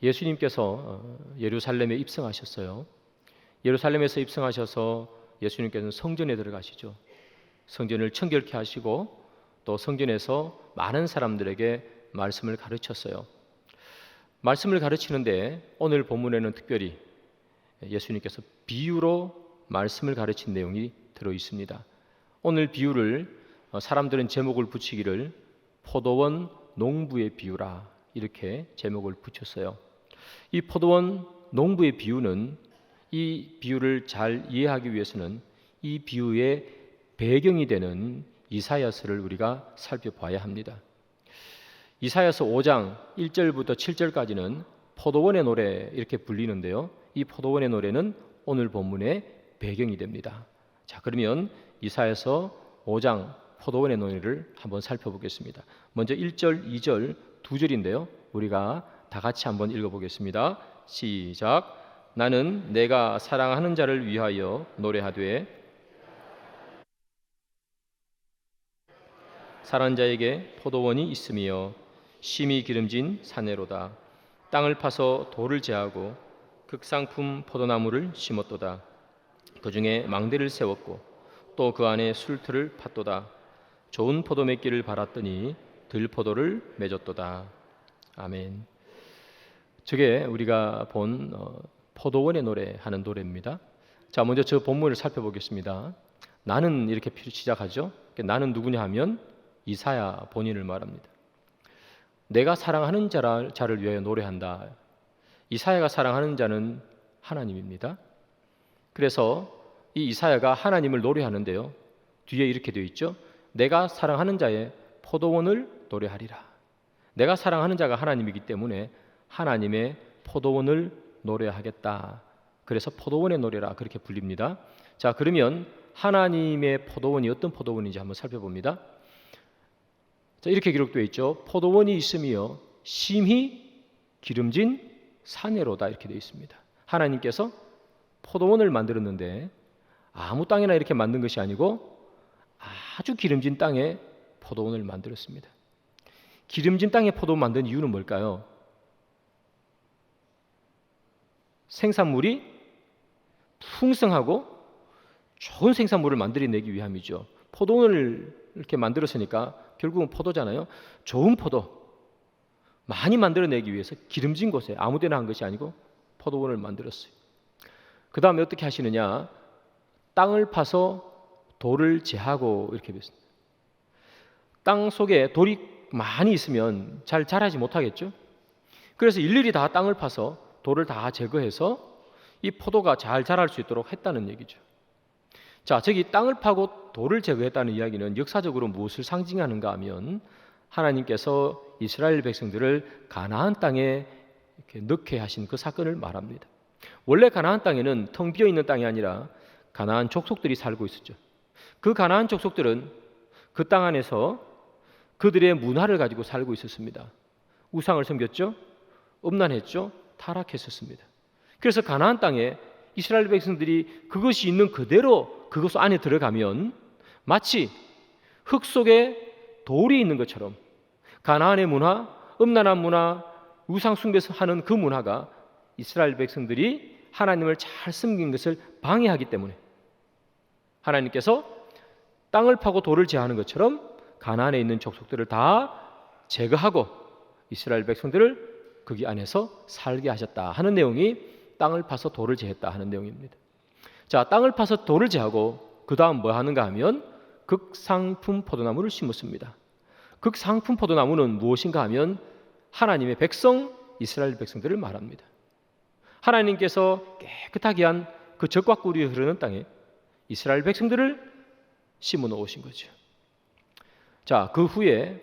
예수님께서 예루살렘에 입성하셨어요. 예루살렘에서 입성하셔서 예수님께서는 성전에 들어가시죠. 성전을 청결케 하시고 또 성전에서 많은 사람들에게 말씀을 가르쳤어요. 말씀을 가르치는데 오늘 본문에는 특별히 예수님께서 비유로 말씀을 가르친 내용이 들어 있습니다. 오늘 비유를 사람들은 제목을 붙이기를 포도원 농부의 비유라 이렇게 제목을 붙였어요. 이 포도원 농부의 비유는 이 비유를 잘 이해하기 위해서는 이 비유의 배경이 되는 이사야서를 우리가 살펴봐야 합니다. 이사야서 5장 1절부터 7절까지는 포도원의 노래 이렇게 불리는데요. 이 포도원의 노래는 오늘 본문의 배경이 됩니다. 자, 그러면 이사야서 5장 포도원의 노래를 한번 살펴보겠습니다. 먼저 1절, 2절, 2절인데요. 우리가 다 같이 한번 읽어보겠습니다. 시작. 나는 내가 사랑하는 자를 위하여 노래하되 사랑하는 자에게 포도원이 있으며 심히 기름진 사내로다. 땅을 파서 돌을 제하고 극상품 포도나무를 심었도다. 그 중에 망대를 세웠고 또 그 안에 술틀을 팠도다. 좋은 포도 맺기를 바랐더니 들포도를 맺었도다. 아멘. 저게 우리가 본 포도원의 노래 하는 노래입니다. 자, 먼저 저 본문을 살펴보겠습니다. 나는 이렇게 시작하죠. 나는 누구냐 하면 이사야 본인을 말합니다. 내가 사랑하는 자를 위하여 노래한다. 이사야가 사랑하는 자는 하나님입니다. 그래서 이 이사야가 하나님을 노래하는데요. 뒤에 이렇게 되어 있죠. 내가 사랑하는 자의 포도원을 노래하리라. 내가 사랑하는 자가 하나님이기 때문에 하나님의 포도원을 노래하겠다. 그래서 포도원의 노래라 그렇게 불립니다. 자, 그러면 하나님의 포도원이 어떤 포도원인지 한번 살펴봅니다. 자, 이렇게 기록되어 있죠. 포도원이 있으며 심히 기름진 사내로다 이렇게 되어 있습니다. 하나님께서 포도원을 만들었는데 아무 땅이나 이렇게 만든 것이 아니고 아주 기름진 땅에 포도원을 만들었습니다. 기름진 땅에 포도원 만든 이유는 뭘까요? 생산물이 풍성하고 좋은 생산물을 만들어내기 위함이죠. 포도원을 이렇게 만들었으니까 결국은 포도잖아요. 좋은 포도 많이 만들어내기 위해서 기름진 곳에 아무데나 한 것이 아니고 포도원을 만들었어요. 그 다음에 어떻게 하시느냐? 땅을 파서 돌을 제하고 이렇게 됐습니다. 땅 속에 돌이 많이 있으면 잘 자라지 못하겠죠. 그래서 일일이 다 땅을 파서 돌을 다 제거해서 이 포도가 잘 자랄 수 있도록 했다는 얘기죠. 자, 저기 땅을 파고 돌을 제거했다는 이야기는 역사적으로 무엇을 상징하는가 하면 하나님께서 이스라엘 백성들을 가나안 땅에 이렇게 넣게 하신 그 사건을 말합니다. 원래 가나안 땅에는 텅 비어 있는 땅이 아니라 가나안 족속들이 살고 있었죠. 그 가나안 족속들은 그 땅 안에서 그들의 문화를 가지고 살고 있었습니다. 우상을 섬겼죠. 음란했죠. 타락했었습니다. 그래서 가나안 땅에 이스라엘 백성들이 그것이 있는 그대로 그것 안에 들어가면 마치 흙 속에 돌이 있는 것처럼 가나안의 문화, 음란한 문화, 우상 숭배해서 하는 그 문화가 이스라엘 백성들이 하나님을 잘 섬긴 것을 방해하기 때문에 하나님께서 땅을 파고 돌을 제하는 것처럼 가나안에 있는 족속들을 다 제거하고 이스라엘 백성들을 거기 안에서 살게 하셨다 하는 내용이 땅을 파서 돌을 제했다 하는 내용입니다. 자, 땅을 파서 돌을 제하고 그 다음 뭐 하는가 하면 극상품 포도나무를 심었습니다. 극상품 포도나무는 무엇인가 하면 하나님의 백성 이스라엘 백성들을 말합니다. 하나님께서 깨끗하게 한 그 젖과 꿀이 흐르는 땅에 이스라엘 백성들을 심어 놓으신 거죠. 자, 그 후에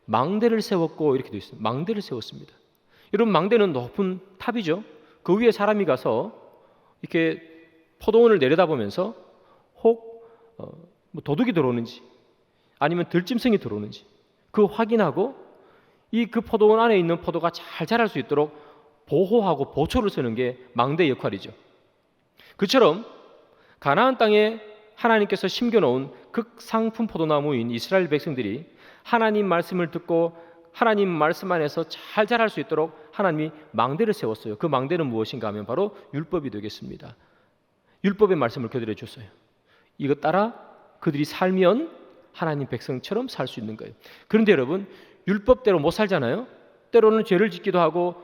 망대를 세웠고 이렇게 되어 있습니다. 망대를 세웠습니다. 여러분, 망대는 높은 탑이죠. 그 위에 사람이 가서 이렇게 포도원을 내려다보면서 혹 도둑이 들어오는지 아니면 들짐승이 들어오는지 그 확인하고 이 그 포도원 안에 있는 포도가 잘 자랄 수 있도록 보호하고 보초를 서는 게 망대의 역할이죠. 그처럼 가나안 땅에 하나님께서 심겨놓은 극상품 포도나무인 이스라엘 백성들이 하나님 말씀을 듣고 하나님 말씀 안에서 잘 자랄 수 있도록 하나님이 망대를 세웠어요. 그 망대는 무엇인가 하면 바로 율법이 되겠습니다. 율법의 말씀을 그들에게 줬어요. 이것 따라 그들이 살면 하나님 백성처럼 살 수 있는 거예요. 그런데 여러분, 율법대로 못 살잖아요. 때로는 죄를 짓기도 하고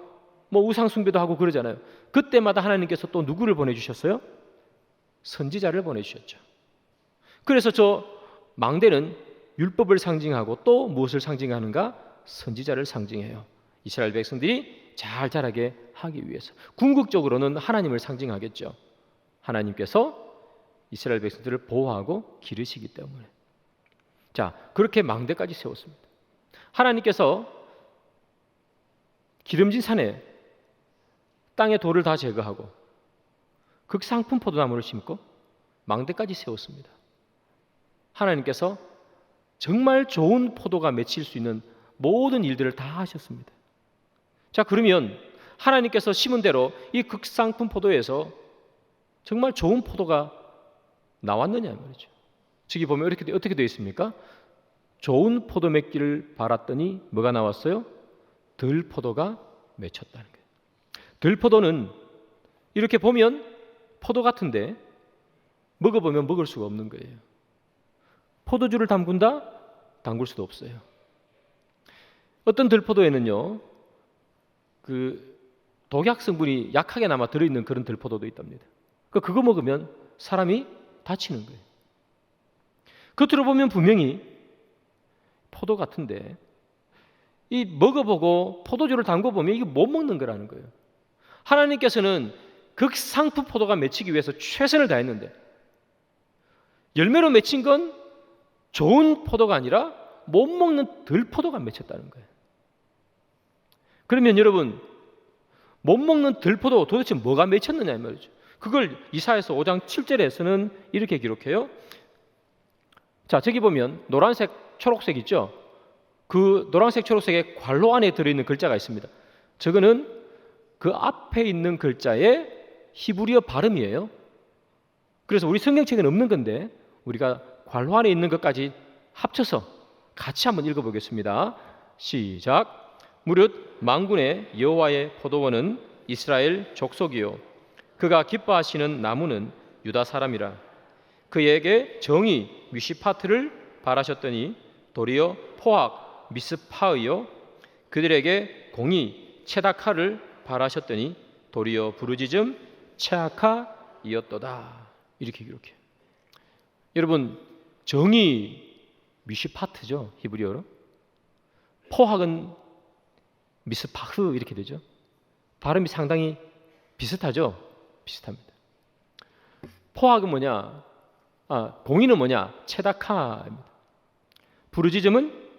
우상 숭배도 하고 그러잖아요. 그때마다 하나님께서 또 누구를 보내주셨어요? 선지자를 보내주셨죠. 그래서 저 망대는 율법을 상징하고 또 무엇을 상징하는가? 선지자를 상징해요. 이스라엘 백성들이 잘 자라게 하기 위해서. 궁극적으로는 하나님을 상징하겠죠. 하나님께서 이스라엘 백성들을 보호하고 기르시기 때문에. 자, 그렇게 망대까지 세웠습니다. 하나님께서 기름진 산에 땅의 돌을 다 제거하고 극상품 포도나무를 심고 망대까지 세웠습니다. 하나님께서 정말 좋은 포도가 맺힐 수 있는 모든 일들을 다 하셨습니다. 자, 그러면 하나님께서 심은 대로 이 극상품 포도에서 정말 좋은 포도가 나왔느냐 말이죠. 저기 보면 이렇게 어떻게 되어 있습니까? 좋은 포도 맺기를 바랐더니 뭐가 나왔어요? 들포도가 맺혔다는 거예요. 들포도는 이렇게 보면 포도 같은데 먹어보면 먹을 수가 없는 거예요. 포도주를 담근다? 담글 수도 없어요. 어떤 들포도에는요, 그 독약 성분이 약하게 남아 들어있는 그런 들포도도 있답니다. 그거 먹으면 사람이 다치는 거예요. 겉으로 보면 분명히 포도 같은데 이 먹어보고 포도주를 담궈보면 이게 못 먹는 거라는 거예요. 하나님께서는 극상품 포도가 맺히기 위해서 최선을 다했는데 열매로 맺힌 건 좋은 포도가 아니라 못 먹는 들포도가 맺혔다는 거예요. 그러면 여러분, 못 먹는 들포도 도대체 뭐가 맺혔느냐 이 말이죠. 그걸 이사야서 5장 7절에서는 이렇게 기록해요. 자, 저기 보면 노란색, 초록색 있죠? 그 노란색, 초록색의 괄호 안에 들어있는 글자가 있습니다. 저거는 그 앞에 있는 글자의 히브리어 발음이에요. 그래서 우리 성경책에는 없는 건데 우리가 괄호 안에 있는 것까지 합쳐서 같이 한번 읽어보겠습니다. 시작. 무릇 만군의 여호와의 포도원은 이스라엘 족속이요 그가 기뻐하시는 나무는 유다 사람이라. 그에게 정의 미시파트를 바라셨더니 도리어 포악 미스파의요 그들에게 공의 체다카를 바라셨더니 도리어 부르짖음 체아카이었도다. 이렇게 기록해요. 여러분, 정의 미시파트죠, 히브리어로. 포악은 미스파흐 이렇게 되죠. 발음이 상당히 비슷하죠. 비슷합니다. 포악은 뭐냐? 공의는 뭐냐? 체다카입니다. 부르짖음은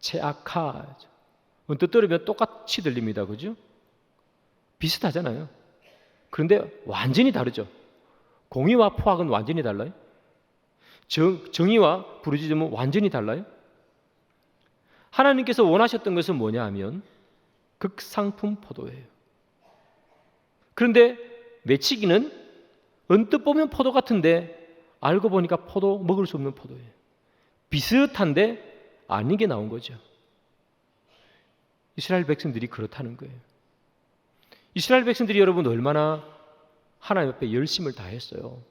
체아카죠. 언뜻 들으면 똑같이 들립니다. 그죠? 비슷하잖아요. 그런데 완전히 다르죠. 공의와 포악은 완전히 달라요. 정의와 부르짖음은 완전히 달라요. 하나님께서 원하셨던 것은 뭐냐 하면 극상품 포도예요. 그런데 맺히기는 언뜻 보면 포도 같은데 알고 보니까 포도 먹을 수 없는 포도예요. 비슷한데 아닌 게 나온 거죠. 이스라엘 백성들이 그렇다는 거예요. 이스라엘 백성들이 여러분 얼마나 하나님 앞에 열심을 다했어요.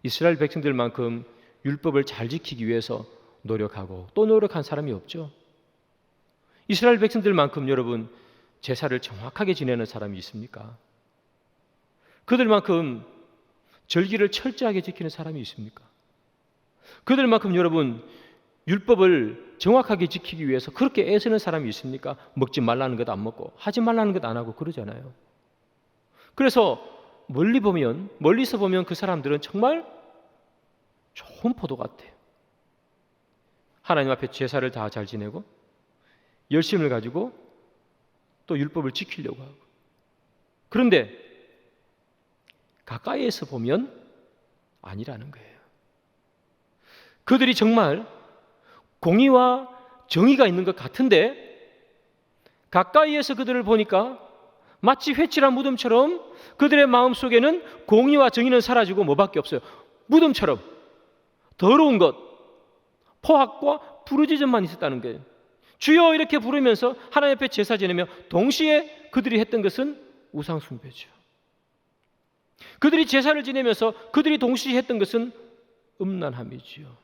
이스라엘 백성들만큼 율법을 잘 지키기 위해서 노력하고 또 노력한 사람이 없죠. 이스라엘 백성들만큼 여러분 제사를 정확하게 지내는 사람이 있습니까? 그들만큼 절기를 철저하게 지키는 사람이 있습니까? 그들만큼 여러분 율법을 정확하게 지키기 위해서 그렇게 애쓰는 사람이 있습니까? 먹지 말라는 것 안 먹고 하지 말라는 것 안 하고 그러잖아요. 그래서 멀리서 보면 그 사람들은 정말 좋은 포도 같아요. 하나님 앞에 제사를 다 잘 지내고 열심을 가지고 또 율법을 지키려고 하고. 그런데 가까이에서 보면 아니라는 거예요. 그들이 정말 공의와 정의가 있는 것 같은데 가까이에서 그들을 보니까 마치 회칠한 무덤처럼 그들의 마음속에는 공의와 정의는 사라지고 뭐밖에 없어요. 무덤처럼 더러운 것, 포악과 부르짖음만 있었다는 거예요. 주여 이렇게 부르면서 하나님 앞에 제사 지내며 동시에 그들이 했던 것은 우상 숭배죠. 그들이 제사를 지내면서 그들이 동시에 했던 것은 음란함이지요.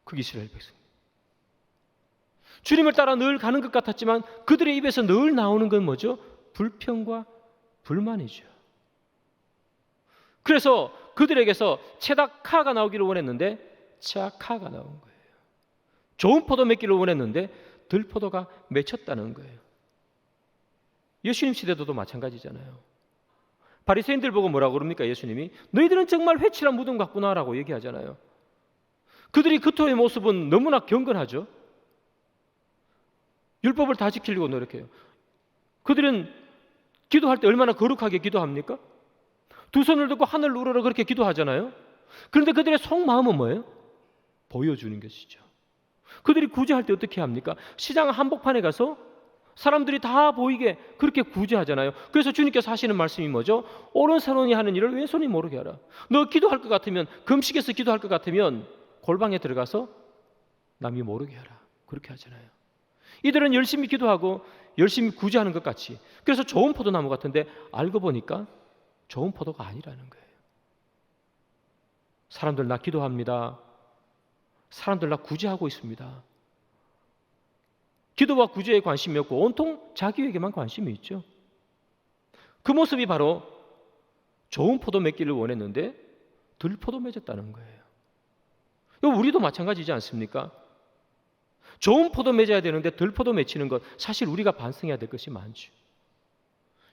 그 이스라엘 백성. 주님을 따라 늘 가는 것 같았지만 그들의 입에서 늘 나오는 건 뭐죠? 불평과 불만이죠. 그래서 그들에게서 체다카가 나오기를 원했는데 체아카가 나온 거예요. 좋은 포도 맺기를 원했는데 들포도가 맺혔다는 거예요. 예수님 시대도 마찬가지잖아요. 바리새인들 보고 뭐라고 그럽니까? 예수님이 너희들은 정말 회칠한 무덤 같구나라고 얘기하잖아요. 그들이 그토의 모습은 너무나 경건하죠. 율법을 다 지키려고 노력해요. 그들은 기도할 때 얼마나 거룩하게 기도합니까? 두 손을 들고 하늘 우러러 그렇게 기도하잖아요. 그런데 그들의 속마음은 뭐예요? 보여주는 것이죠. 그들이 구제할 때 어떻게 합니까? 시장 한복판에 가서 사람들이 다 보이게 그렇게 구제하잖아요. 그래서 주님께서 하시는 말씀이 뭐죠? 오른손이 하는 일을 왼손이 모르게 하라. 너 기도할 것 같으면, 금식해서 기도할 것 같으면 골방에 들어가서 남이 모르게 하라. 그렇게 하잖아요. 이들은 열심히 기도하고 열심히 구제하는 것 같이. 그래서 좋은 포도나무 같은데 알고 보니까 좋은 포도가 아니라는 거예요. 사람들 나 기도합니다. 사람들 나 구제하고 있습니다. 기도와 구제에 관심이 없고 온통 자기에게만 관심이 있죠. 그 모습이 바로 좋은 포도 맺기를 원했는데 들포도 맺었다는 거예요. 우리도 마찬가지지 않습니까? 좋은 포도 맺어야 되는데 들포도 맺히는 것, 사실 우리가 반성해야 될 것이 많죠.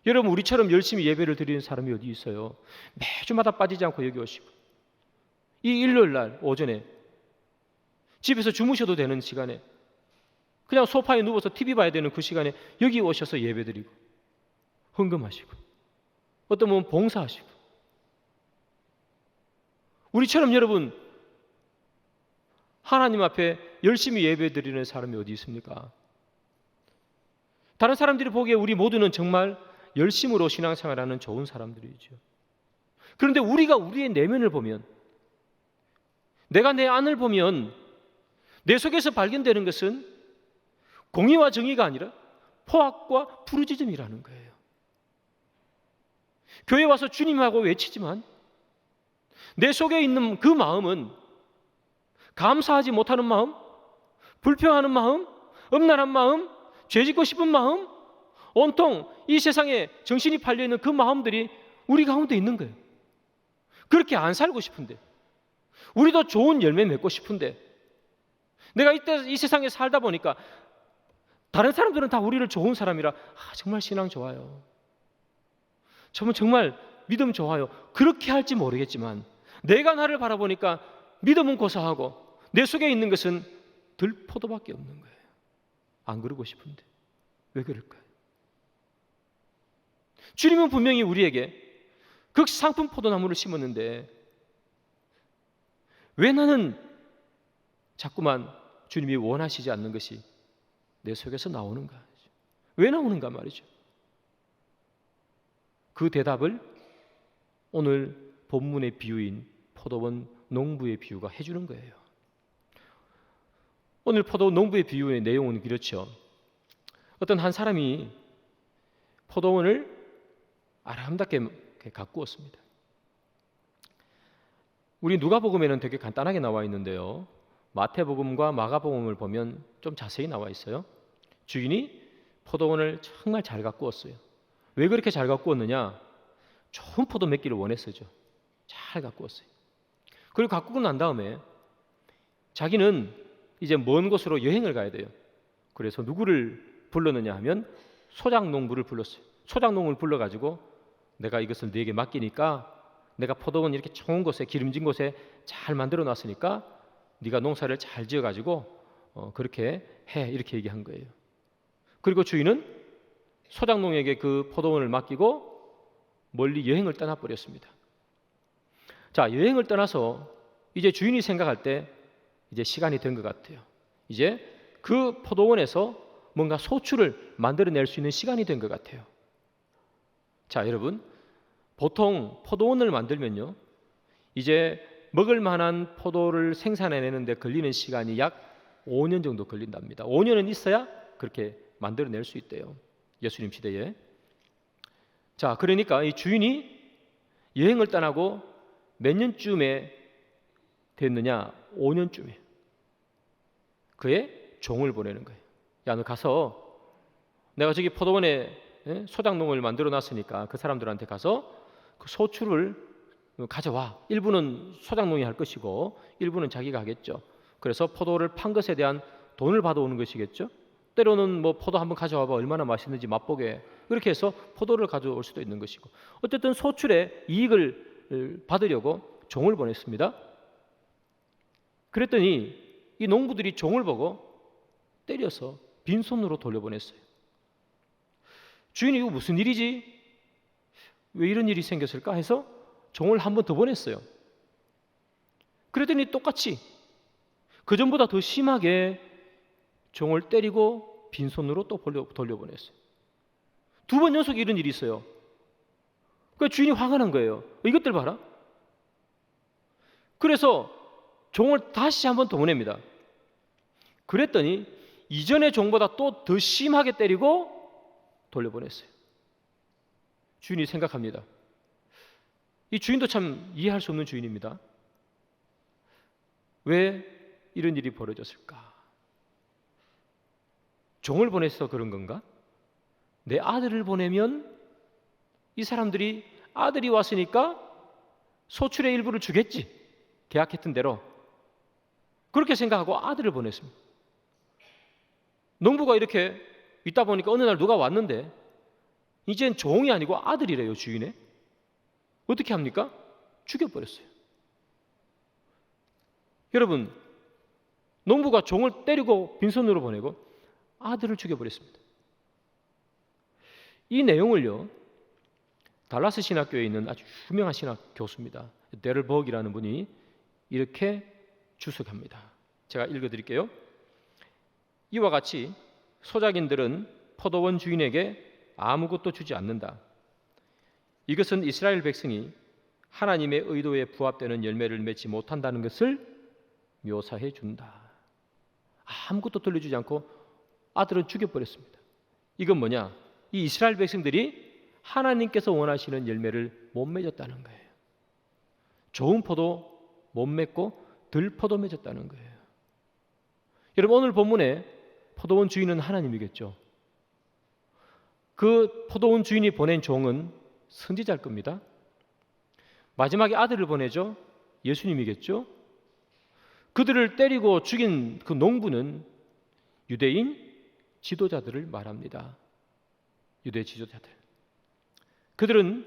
여러분, 우리처럼 열심히 예배를 드리는 사람이 어디 있어요? 매주마다 빠지지 않고 여기 오시고, 이 일요일 날 오전에 집에서 주무셔도 되는 시간에, 그냥 소파에 누워서 TV 봐야 되는 그 시간에 여기 오셔서 예배드리고 헌금하시고 어떤 분은 봉사하시고, 우리처럼 여러분 하나님 앞에 열심히 예배드리는 사람이 어디 있습니까? 다른 사람들이 보기에 우리 모두는 정말 열심으로 신앙생활하는 좋은 사람들이죠. 그런데 우리가 우리의 내면을 보면, 내가 내 안을 보면 내 속에서 발견되는 것은 공의와 정의가 아니라 포악과 부르짖음이라는 거예요. 교회 와서 주님하고 외치지만 내 속에 있는 그 마음은 감사하지 못하는 마음, 불평하는 마음, 음란한 마음, 죄짓고 싶은 마음, 온통 이 세상에 정신이 팔려있는 그 마음들이 우리 가운데 있는 거예요. 그렇게 안 살고 싶은데, 우리도 좋은 열매 맺고 싶은데, 내가 이 세상에 살다 보니까 다른 사람들은 다 우리를 좋은 사람이라 정말 신앙 좋아요, 저는 정말 믿음 좋아요, 그렇게 할지 모르겠지만 내가 나를 바라보니까 믿음은 고사하고 내 속에 있는 것은 들포도밖에 없는 거예요. 안 그러고 싶은데 왜 그럴까요? 주님은 분명히 우리에게 극상품 포도나무를 심었는데 왜 나는 자꾸만 주님이 원하시지 않는 것이 내 속에서 나오는가? 왜 나오는가 말이죠. 그 대답을 오늘 본문의 비유인 포도원 농부의 비유가 해주는 거예요. 오늘 포도원 농부의 비유의 내용은 그렇죠. 어떤 한 사람이 포도원을 아름답게 가꾸었습니다. 우리 누가복음에는 되게 간단하게 나와 있는데요, 마태복음과 마가복음을 보면 좀 자세히 나와 있어요. 주인이 포도원을 정말 잘 가꾸었어요. 왜 그렇게 잘 가꾸었느냐? 좋은 포도 맺기를 원했어요. 잘 가꾸었어요. 그리고 가꾸고 난 다음에 자기는 이제 먼 곳으로 여행을 가야 돼요. 그래서 누구를 불렀느냐 하면 소작농부를 불렀어요. 소작농을 불러가지고 내가 이것을 네게 맡기니까 내가 포도원 이렇게 좋은 곳에, 기름진 곳에 잘 만들어 놨으니까 네가 농사를 잘 지어가지고 그렇게 해, 이렇게 얘기한 거예요. 그리고 주인은 소작농에게 그 포도원을 맡기고 멀리 여행을 떠나버렸습니다. 자, 여행을 떠나서 이제 주인이 생각할 때 이제 시간이 된 것 같아요. 이제 그 포도원에서 뭔가 소출을 만들어낼 수 있는 시간이 된 것 같아요. 자, 여러분, 보통 포도원을 만들면요, 이제 먹을 만한 포도를 생산해내는데 걸리는 시간이 약 5년 정도 걸린답니다. 5년은 있어야 그렇게 만들어낼 수 있대요. 예수님 시대에. 자, 그러니까 이 주인이 여행을 떠나고 몇 년쯤에 됐느냐? 5년쯤에 그의 종을 보내는 거예요. 야, 너 가서 내가 저기 포도원에 소작농을 만들어 놨으니까 그 사람들한테 가서 그 소출을 가져와. 일부는 소작농이 할 것이고 일부는 자기가 하겠죠. 그래서 포도를 판 것에 대한 돈을 받아오는 것이겠죠. 때로는 뭐 포도 한번 가져와봐 얼마나 맛있는지 맛보게, 그렇게 해서 포도를 가져올 수도 있는 것이고, 어쨌든 소출의 이익을 받으려고 종을 보냈습니다. 그랬더니 이 농부들이 종을 보고 때려서 빈손으로 돌려보냈어요. 주인이 이거 무슨 일이지? 왜 이런 일이 생겼을까 해서 종을 한 번 더 보냈어요. 그랬더니 똑같이 그전보다 더 심하게 종을 때리고 빈손으로 또 돌려보냈어요. 2번 연속 이런 일이 있어요. 그러니까 주인이 화가 난 거예요. 이것들 봐라. 그래서 종을 다시 한 번 더 보냅니다. 그랬더니 이전의 종보다 또 더 심하게 때리고 돌려보냈어요. 주인이 생각합니다. 이 주인도 참 이해할 수 없는 주인입니다. 왜 이런 일이 벌어졌을까? 종을 보내서 그런 건가? 내 아들을 보내면 이 사람들이 아들이 왔으니까 소출의 일부를 주겠지, 계약했던 대로. 그렇게 생각하고 아들을 보냈습니다. 농부가 이렇게 있다 보니까 어느 날 누가 왔는데 이젠 종이 아니고 아들이래요, 주인의. 어떻게 합니까? 죽여버렸어요. 여러분, 농부가 종을 때리고 빈손으로 보내고 아들을 죽여버렸습니다. 이 내용을요, 달라스 신학교에 있는 아주 유명한 신학 교수입니다. 데를버그라는 분이 이렇게 주석합니다. 제가 읽어드릴게요. 이와 같이 소작인들은 포도원 주인에게 아무것도 주지 않는다. 이것은 이스라엘 백성이 하나님의 의도에 부합되는 열매를 맺지 못한다는 것을 묘사해 준다. 아무것도 돌려주지 않고 아들은 죽여버렸습니다. 이건 뭐냐? 이 이스라엘 백성들이 하나님께서 원하시는 열매를 못 맺었다는 거예요. 좋은 포도 못 맺고 들포도 맺었다는 거예요. 여러분, 오늘 본문에 포도원 주인은 하나님이겠죠. 그 포도원 주인이 보낸 종은 선지자일 겁니다. 마지막에 아들을 보내죠. 예수님이겠죠. 그들을 때리고 죽인 그 농부는 유대인 지도자들을 말합니다. 유대 지도자들. 그들은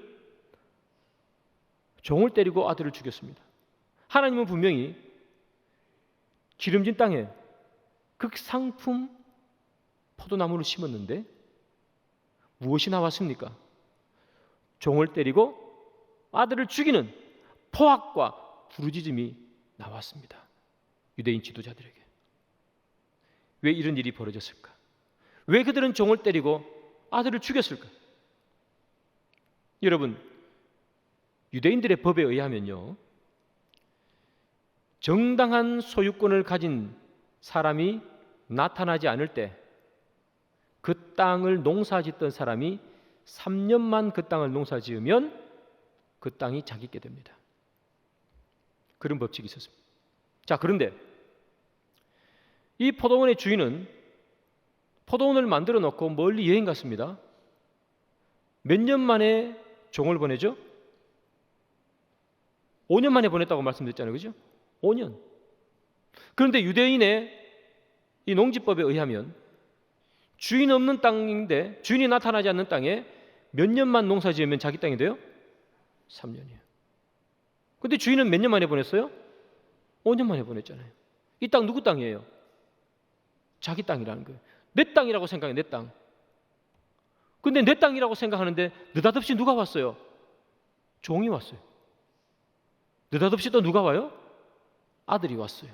종을 때리고 아들을 죽였습니다. 하나님은 분명히 기름진 땅에 극상품 포도나무를 심었는데 무엇이 나왔습니까? 종을 때리고 아들을 죽이는 포악과 부르짖음이 나왔습니다. 유대인 지도자들에게. 왜 이런 일이 벌어졌을까? 왜 그들은 종을 때리고 아들을 죽였을까? 여러분, 유대인들의 법에 의하면요, 정당한 소유권을 가진 사람이 나타나지 않을 때 그 땅을 농사짓던 사람이 3년만 그 땅을 농사지으면 그 땅이 자기게 됩니다. 그런 법칙이 있었습니다. 자, 그런데 이 포도원의 주인은 포도원을 만들어 놓고 멀리 여행 갔습니다. 몇 년 만에 종을 보내죠? 5년 만에 보냈다고 말씀드렸잖아요. 그죠? 5년. 그런데 유대인의 이 농지법에 의하면 주인 없는 땅인데 주인이 나타나지 않는 땅에 몇 년만 농사 지으면 자기 땅이 돼요? 3년이에요. 근데 주인은 몇 년 만에 보냈어요? 5년 만에 보냈잖아요. 이 땅 누구 땅이에요? 자기 땅이라는 거예요. 내 땅이라고 생각해, 내 땅. 근데 내 땅이라고 생각하는데 느닷없이 누가 왔어요? 종이 왔어요. 느닷없이 또 누가 와요? 아들이 왔어요.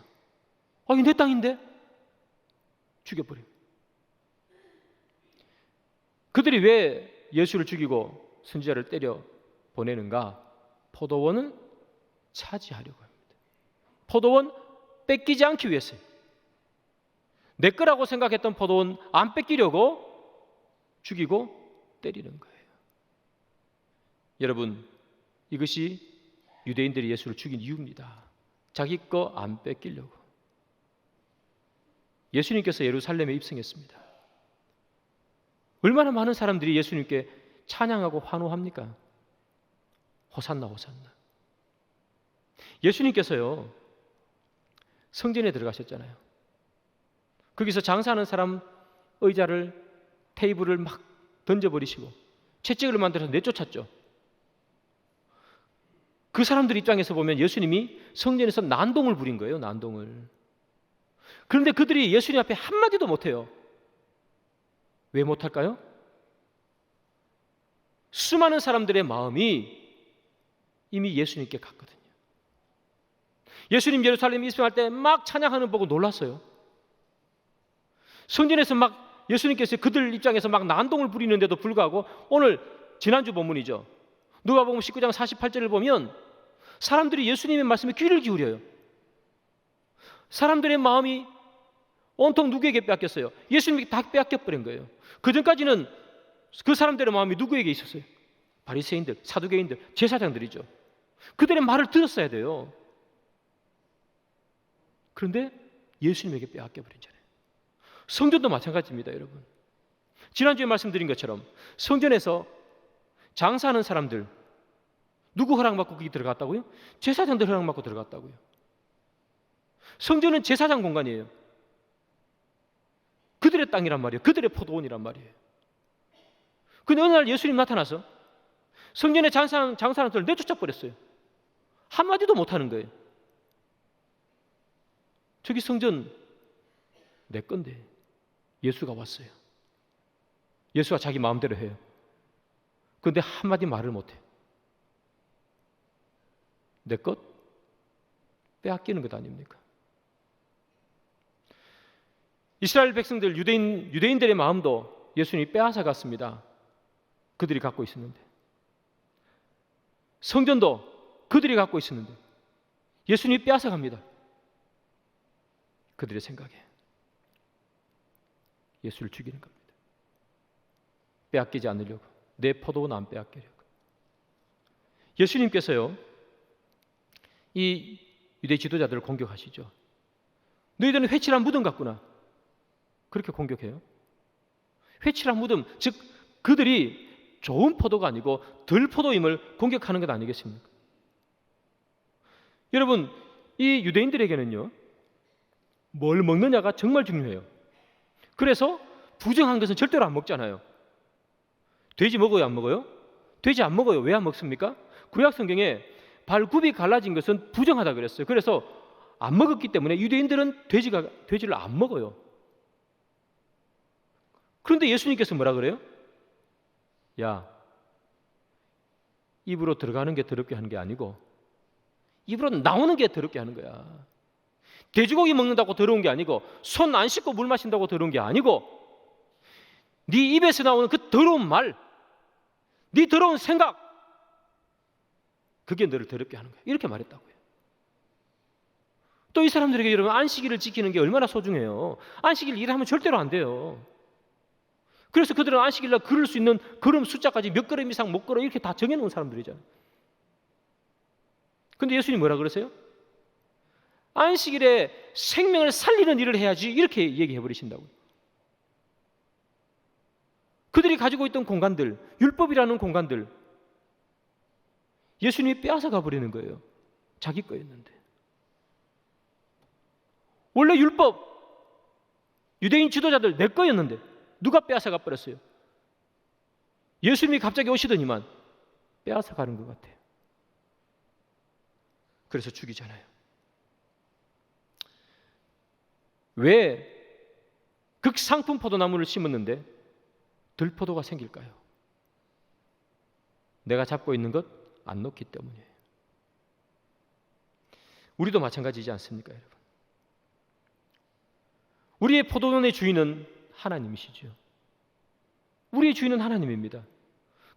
이게 내 땅인데? 죽여버려요. 그들이 왜 예수를 죽이고 선지자를 때려 보내는가? 포도원을 차지하려고 합니다. 포도원 뺏기지 않기 위해서요. 내 거라고 생각했던 포도원 안 뺏기려고 죽이고 때리는 거예요. 여러분, 이것이 유대인들이 예수를 죽인 이유입니다. 자기 거 안 뺏기려고. 예수님께서 예루살렘에 입성했습니다. 얼마나 많은 사람들이 예수님께 찬양하고 환호합니까? 호산나 호산나. 예수님께서요, 성전에 들어가셨잖아요. 거기서 장사하는 사람 의자를, 테이블을 막 던져버리시고 채찍을 만들어서 내쫓았죠. 그 사람들 입장에서 보면 예수님이 성전에서 난동을 부린 거예요. 난동을. 그런데 그들이 예수님 앞에 한마디도 못해요. 왜 못할까요? 수많은 사람들의 마음이 이미 예수님께 갔거든요. 예수님 예루살렘에 입성할 때 막 찬양하는 거 보고 놀랐어요. 성전에서 막 예수님께서 그들 입장에서 막 난동을 부리는데도 불구하고, 오늘 지난주 본문이죠. 누가복음 19장 48절을 보면 사람들이 예수님의 말씀에 귀를 기울여요. 사람들의 마음이 온통 누구에게 빼앗겼어요? 예수님에게 다 빼앗겨버린 거예요. 그전까지는 그 사람들의 마음이 누구에게 있었어요? 바리새인들, 사두개인들, 제사장들이죠. 그들의 말을 들었어야 돼요. 그런데 예수님에게 빼앗겨버린잖아요. 성전도 마찬가지입니다, 여러분. 지난주에 말씀드린 것처럼 성전에서 장사하는 사람들, 누구 허락받고 거기 들어갔다고요? 제사장들 허락받고 들어갔다고요. 성전은 제사장 공간이에요. 그들의 땅이란 말이에요. 그들의 포도원이란 말이에요. 근데 어느 날 예수님 나타나서 성전에 장사하는 사람들을 내쫓아 버렸어요. 한마디도 못하는 거예요. 저기 성전 내 건데 예수가 왔어요. 예수가 자기 마음대로 해요. 그런데 한마디 말을 못해요. 내 것 빼앗기는 것 아닙니까? 이스라엘 백성들, 유대인들의 마음도 예수님이 빼앗아 갔습니다. 그들이 갖고 있었는데. 성전도 그들이 갖고 있었는데 예수님이 빼앗아 갑니다. 그들의 생각에 예수를 죽이는 겁니다. 빼앗기지 않으려고, 내 포도원 안 빼앗기려고. 예수님께서요, 이 유대 지도자들을 공격하시죠. 너희들은 회칠한 무덤 같구나. 그렇게 공격해요. 회칠한 무덤, 즉 그들이 좋은 포도가 아니고 덜 포도임을 공격하는 것 아니겠습니까? 여러분, 이 유대인들에게는요, 뭘 먹느냐가 정말 중요해요. 그래서 부정한 것은 절대로 안 먹잖아요. 돼지 먹어요, 안 먹어요? 돼지 안 먹어요. 왜 안 먹습니까? 구약 성경에 발굽이 갈라진 것은 부정하다 그랬어요. 그래서 안 먹었기 때문에 유대인들은 돼지를 안 먹어요. 그런데 예수님께서 뭐라 그래요? 야, 입으로 들어가는 게 더럽게 하는 게 아니고 입으로 나오는 게 더럽게 하는 거야. 돼지고기 먹는다고 더러운 게 아니고, 손 안 씻고 물 마신다고 더러운 게 아니고, 네 입에서 나오는 그 더러운 말, 네 더러운 생각, 그게 너를 더럽게 하는 거야. 이렇게 말했다고요. 또 이 사람들에게 여러분, 안식일을 지키는 게 얼마나 소중해요. 안식일 일하면 절대로 안 돼요. 그래서 그들은 안식일날 걸을 수 있는 걸음 숫자까지 몇 걸음 이상 못 걸어 이렇게 다 정해놓은 사람들이잖아요. 근데 예수님이 뭐라 그러세요? 안식일에 생명을 살리는 일을 해야지, 이렇게 얘기해 버리신다고요. 그들이 가지고 있던 공간들, 율법이라는 공간들, 예수님이 빼앗아 가버리는 거예요. 자기 거였는데. 원래 율법, 유대인 지도자들 내 거였는데 누가 빼앗아 가버렸어요? 예수님이 갑자기 오시더니만 빼앗아 가는 것 같아요. 그래서 죽이잖아요. 왜 극상품 포도나무를 심었는데 들포도가 생길까요? 내가 잡고 있는 것 안 놓기 때문이에요. 우리도 마찬가지지 않습니까, 여러분? 우리의 포도원의 주인은 하나님이시죠. 우리의 주인은 하나님입니다.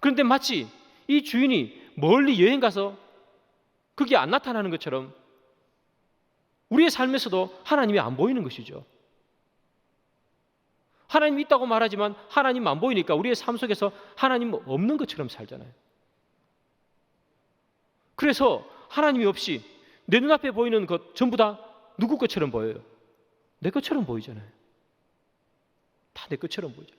그런데 마치 이 주인이 멀리 여행 가서 그게 안 나타나는 것처럼 우리의 삶에서도 하나님이 안 보이는 것이죠. 하나님이 있다고 말하지만 하나님 안 보이니까 우리의 삶 속에서 하나님 없는 것처럼 살잖아요. 그래서 하나님이 없이 내 눈앞에 보이는 것 전부 다 누구 것처럼 보여요? 내 것처럼 보이잖아요. 다 내 것처럼 보이죠.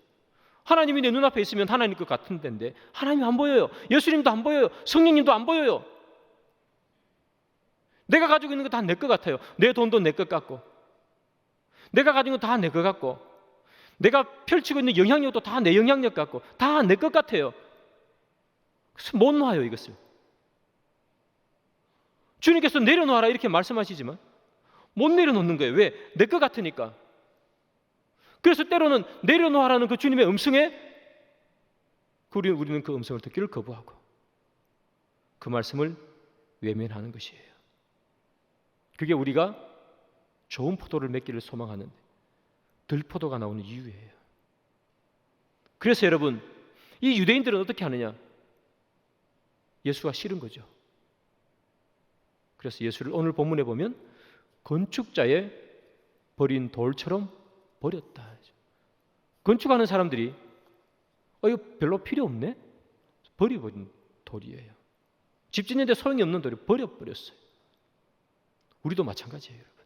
하나님이 내 눈앞에 있으면 하나님 것 같은 데인데 하나님이 안 보여요. 예수님도 안 보여요. 성령님도 안 보여요. 내가 가지고 있는 거 다 내 것 같아요. 내 돈도 내 것 같고, 내가 가지고 있는 거 다 내 것 같고, 내가 펼치고 있는 영향력도 다 내 영향력 같고, 다 내 것 같아요. 그래서 못 놔요, 이것을. 주님께서 내려놓아라 이렇게 말씀하시지만 못 내려놓는 거예요. 왜? 내 것 같으니까. 그래서 때로는 내려놓아라는 그 주님의 음성에 우리는 그 음성을 듣기를 거부하고 그 말씀을 외면하는 것이에요. 그게 우리가 좋은 포도를 맺기를 소망하는 들포도가 나오는 이유예요. 그래서 여러분, 이 유대인들은 어떻게 하느냐? 예수가 싫은 거죠. 그래서 예수를 오늘 본문에 보면 건축자의 버린 돌처럼 버렸다. 건축하는 사람들이 이거 별로 필요 없네? 버려버린 돌이에요. 집 짓는데 소용이 없는 돌이 버려버렸어요. 우리도 마찬가지예요, 여러분.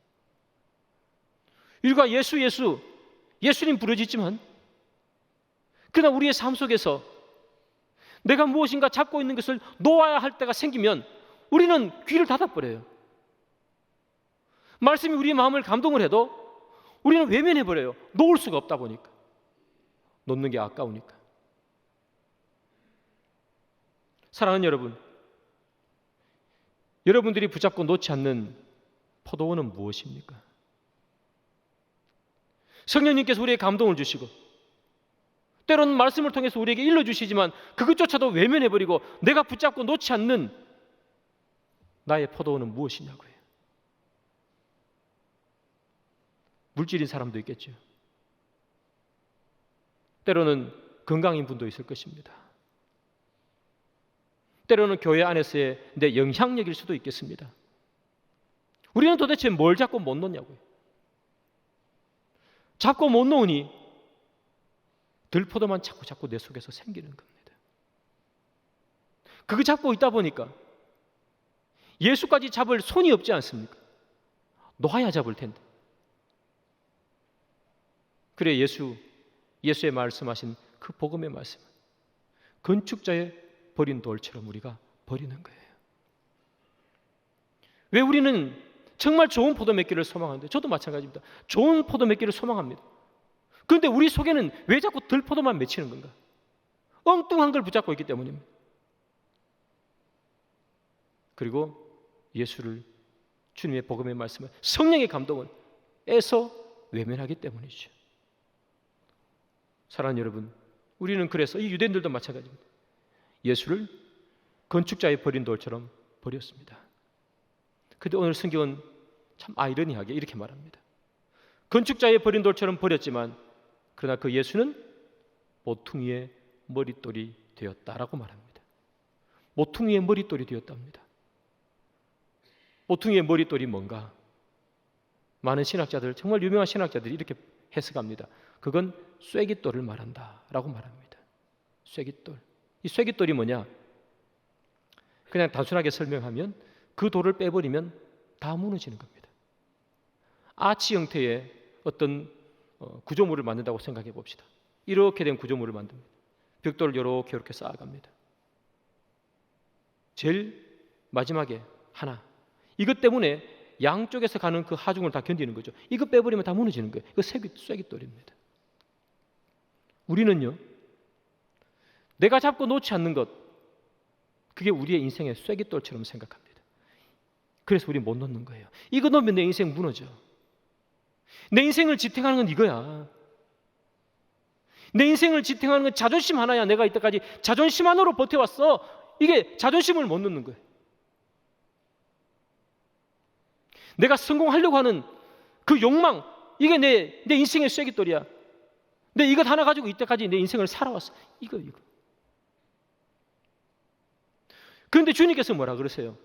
우리가 예수님 부르짖지만 그러나 우리의 삶 속에서 내가 무엇인가 잡고 있는 것을 놓아야 할 때가 생기면 우리는 귀를 닫아버려요. 말씀이 우리의 마음을 감동을 해도 우리는 외면해버려요. 놓을 수가 없다 보니까. 놓는 게 아까우니까. 사랑하는 여러분, 여러분들이 붙잡고 놓지 않는 포도원은 무엇입니까? 성령님께서 우리에게 감동을 주시고 때로는 말씀을 통해서 우리에게 일러주시지만 그것조차도 외면해버리고 내가 붙잡고 놓지 않는 나의 포도원은 무엇이냐고요. 물질인 사람도 있겠죠. 때로는 건강인 분도 있을 것입니다. 때로는 교회 안에서의 내 영향력일 수도 있겠습니다. 우리는 도대체 뭘 잡고 못 놓냐고요. 잡고 못 놓으니 들포도만 자꾸 내 속에서 생기는 겁니다. 그거 잡고 있다 보니까 예수까지 잡을 손이 없지 않습니까? 놓아야 잡을 텐데. 그래 예수의 말씀하신 그 복음의 말씀, 건축자의 버린 돌처럼 우리가 버리는 거예요. 왜 우리는 정말 좋은 포도 맺기를 소망하는데, 저도 마찬가지입니다. 좋은 포도 맺기를 소망합니다. 그런데 우리 속에는 왜 자꾸 들포도만 맺히는 건가? 엉뚱한 걸 붙잡고 있기 때문입니다. 그리고 예수를, 주님의 복음의 말씀을, 성령의 감동을 애서 외면하기 때문이죠. 사랑하는 여러분, 우리는 그래서 이 유대인들도 마찬가지입니다. 예수를 건축자의 버린 돌처럼 버렸습니다. 그런데 오늘 성경은 참 아이러니하게 이렇게 말합니다. 건축자의 버린 돌처럼 버렸지만 그러나 그 예수는 모퉁이의 머릿돌이 되었다라고 말합니다. 모퉁이의 머릿돌이 되었답니다. 모퉁이의 머릿돌이 뭔가? 많은 신학자들, 정말 유명한 신학자들이 이렇게 해석합니다. 그건 쐐기돌을 말한다라고 말합니다. 쐐기돌. 이 쐐기돌이 뭐냐? 그냥 단순하게 설명하면 그 돌을 빼버리면 다 무너지는 겁니다. 아치 형태의 어떤 구조물을 만든다고 생각해 봅시다. 이렇게 된 구조물을 만듭니다. 벽돌을 이렇게 쌓아갑니다. 제일 마지막에 하나, 이것 때문에 양쪽에서 가는 그 하중을 다 견디는 거죠. 이거 빼버리면 다 무너지는 거예요. 이거 쐐기돌입니다. 우리는요, 내가 잡고 놓지 않는 것, 그게 우리의 인생의 쐐기돌처럼 생각합니다. 그래서 우리 못 놓는 거예요. 이거 놓으면 내 인생 무너져. 내 인생을 지탱하는 건 이거야. 내 인생을 지탱하는 건 자존심 하나야. 내가 이때까지 자존심 하나로 버텨왔어. 이게 자존심을 못 놓는 거예요. 내가 성공하려고 하는 그 욕망, 이게 내 인생의 쐐기돌이야. 내 이것 하나 가지고 이때까지 내 인생을 살아왔어. 이거. 그런데 주님께서 뭐라 그러세요?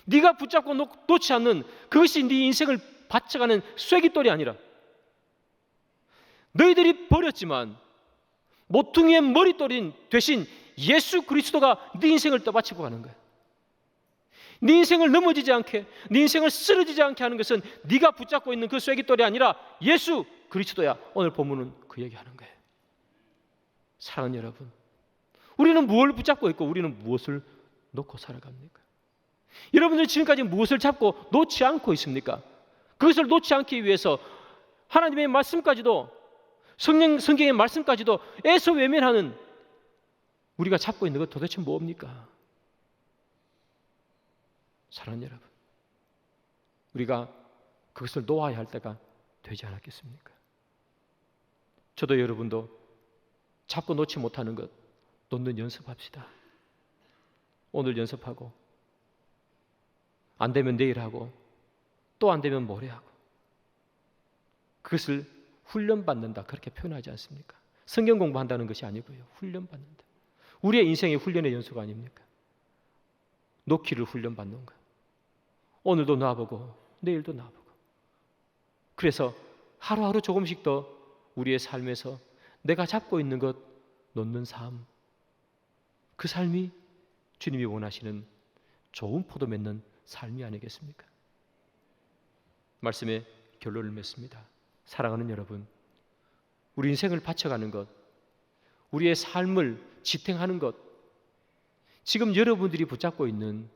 네가 붙잡고 놓지 않는 그것이 네 인생을 바쳐가는 쐐기돌이 아니라 너희들이 버렸지만 모퉁이의 머릿돌인 대신 예수 그리스도가 네 인생을 떠받치고 가는 거야. 네 인생을 넘어지지 않게, 네 인생을 쓰러지지 않게 하는 것은 네가 붙잡고 있는 그 쐐기돌이 아니라 예수 그리스도야. 오늘 본문은 그 얘기하는 거예요. 사랑하는 여러분, 우리는 무엇을 붙잡고 있고 우리는 무엇을 놓고 살아갑니까? 여러분들 지금까지 무엇을 잡고 놓지 않고 있습니까? 그것을 놓지 않기 위해서 하나님의 말씀까지도, 성경의 말씀까지도 애써 외면하는 우리가 잡고 있는 것 도대체 뭡니까? 사랑하는 여러분, 우리가 그것을 놓아야 할 때가 되지 않았겠습니까? 저도 여러분도 잡고 놓지 못하는 것 놓는 연습합시다. 오늘 연습하고, 안 되면 내일 하고, 또 안 되면 모레 하고, 그것을 훈련받는다 그렇게 표현하지 않습니까? 성경 공부한다는 것이 아니고요, 훈련받는다. 우리의 인생의 훈련의 연수가 아닙니까? 놓기를 훈련받는 거예요. 오늘도 놔보고 내일도 놔보고. 그래서 하루하루 조금씩 더 우리의 삶에서 내가 잡고 있는 것 놓는 삶, 그 삶이 주님이 원하시는 좋은 포도 맺는 삶이 아니겠습니까? 말씀의 결론을 맺습니다. 사랑하는 여러분, 우리 인생을 바쳐가는 것, 우리의 삶을 지탱하는 것, 지금 여러분들이 붙잡고 있는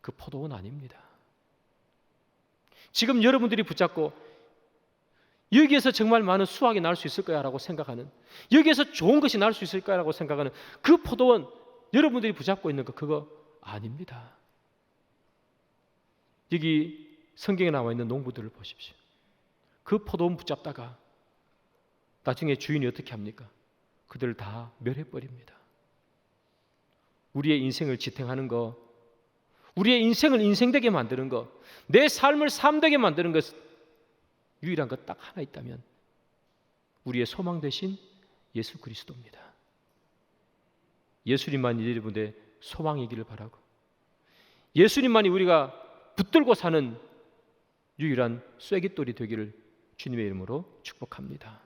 그 포도원 아닙니다. 지금 여러분들이 붙잡고 여기에서 정말 많은 수확이 날 수 있을 거야라고 생각하는, 여기에서 좋은 것이 날 수 있을 거야라고 생각하는 그 포도원, 여러분들이 붙잡고 있는 거 그거 아닙니다. 여기 성경에 나와 있는 농부들을 보십시오. 그 포도원 붙잡다가 나중에 주인이 어떻게 합니까? 그들을 다 멸해버립니다. 우리의 인생을 지탱하는 거, 우리의 인생을 인생되게 만드는 것, 내 삶을 삶되게 만드는 것, 유일한 것 딱 하나 있다면 우리의 소망 되신 예수 그리스도입니다. 예수님만이 여러분의 소망이기를 바라고, 예수님만이 우리가 붙들고 사는 유일한 쐐기돌이 되기를 주님의 이름으로 축복합니다.